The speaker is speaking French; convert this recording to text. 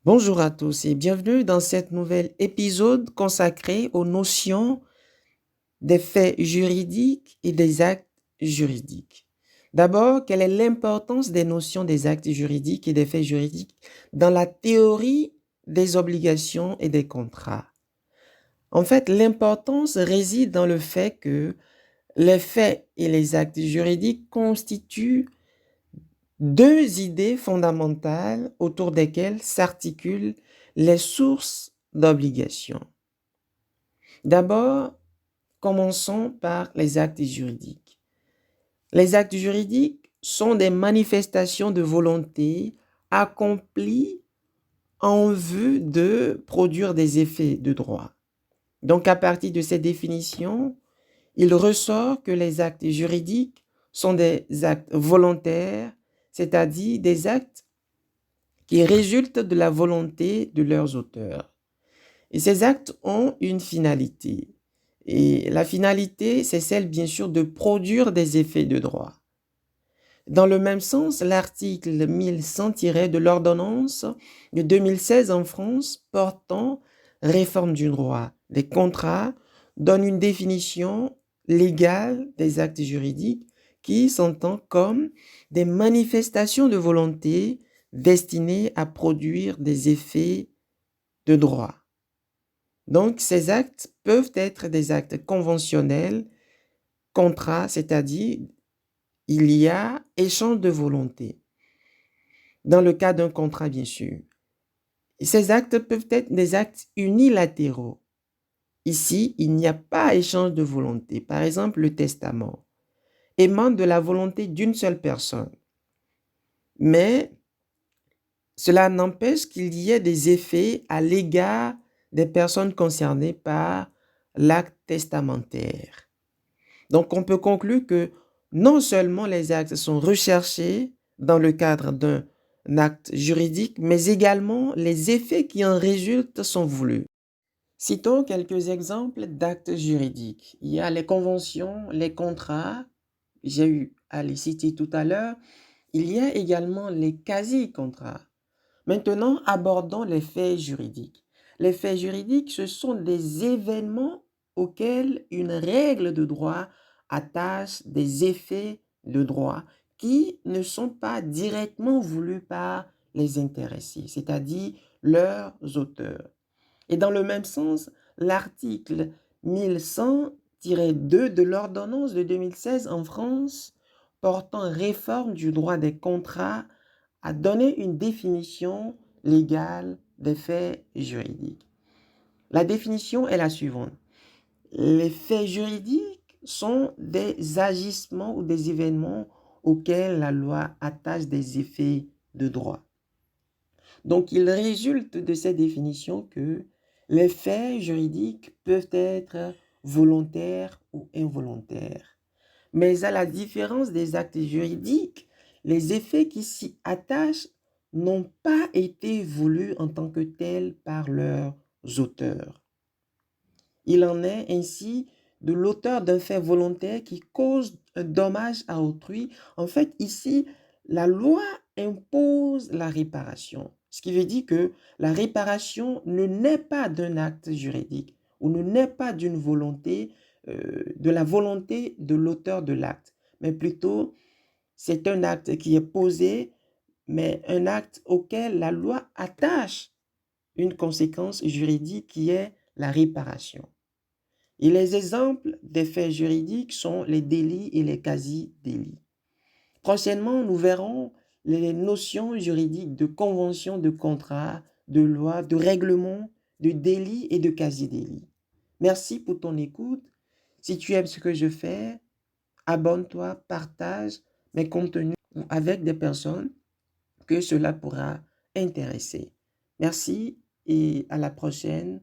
Bonjour à tous et bienvenue dans cet nouvel épisode consacré aux notions des faits juridiques et des actes juridiques. D'abord, quelle est l'importance des notions des actes juridiques et des faits juridiques dans la théorie des obligations et des contrats? En fait, l'importance réside dans le fait que les faits et les actes juridiques constituent deux idées fondamentales autour desquelles s'articulent les sources d'obligations. D'abord, commençons par les actes juridiques. Les actes juridiques sont des manifestations de volonté accomplies en vue de produire des effets de droit. Donc, à partir de ces définitions, il ressort que les actes juridiques sont des actes volontaires, c'est-à-dire des actes qui résultent de la volonté de leurs auteurs. Et ces actes ont une finalité. Et la finalité, c'est celle, bien sûr, de produire des effets de droit. Dans le même sens, l'article 1100- de l'ordonnance de 2016 en France portant réforme du droit des contrats donne une définition légale des actes juridiques qui s'entend comme des manifestations de volonté destinées à produire des effets de droit. Donc, ces actes peuvent être des actes conventionnels, contrats, c'est-à-dire il y a échange de volonté. Dans le cas d'un contrat, bien sûr. Ces actes peuvent être des actes unilatéraux. Ici, il n'y a pas échange de volonté. Par exemple, le testament émane de la volonté d'une seule personne. Mais cela n'empêche qu'il y ait des effets à l'égard des personnes concernées par l'acte testamentaire. Donc, on peut conclure que non seulement les actes sont recherchés dans le cadre d'un acte juridique, mais également les effets qui en résultent sont voulus. Citons quelques exemples d'actes juridiques. Il y a les conventions, les contrats, j'ai eu à les citer tout à l'heure. Il y a également les quasi-contrats. Maintenant, abordons les faits juridiques. Les faits juridiques, ce sont des événements auxquels une règle de droit attache des effets de droit qui ne sont pas directement voulus par les intéressés, c'est-à-dire leurs auteurs. Et dans le même sens, l'article 1100-2 de l'ordonnance de 2016 en France portant réforme du droit des contrats a donné une définition légale des faits juridiques. La définition est la suivante. Les faits juridiques sont des agissements ou des événements auxquels la loi attache des effets de droit. Donc, il résulte de cette définition que les faits juridiques peuvent être volontaires ou involontaires. Mais à la différence des actes juridiques, les effets qui s'y attachent n'ont pas été voulus en tant que tels par leurs auteurs. Il en est ainsi de l'auteur d'un fait volontaire qui cause un dommage à autrui. En fait, ici, la loi impose la réparation. Ce qui veut dire que la réparation ne naît pas d'un acte juridique ou ne naît pas d'une volonté, de la volonté de l'auteur de l'acte, mais plutôt c'est un acte qui est posé, mais un acte auquel la loi attache une conséquence juridique qui est la réparation. Et les exemples des faits juridiques sont les délits et les quasi-délits. Prochainement, nous verrons les notions juridiques de convention, de contrat, de loi, de règlement, de délit et de quasi-délit. Merci pour ton écoute. Si tu aimes ce que je fais, abonne-toi, partage mes contenus avec des personnes que cela pourra intéresser. Merci et à la prochaine.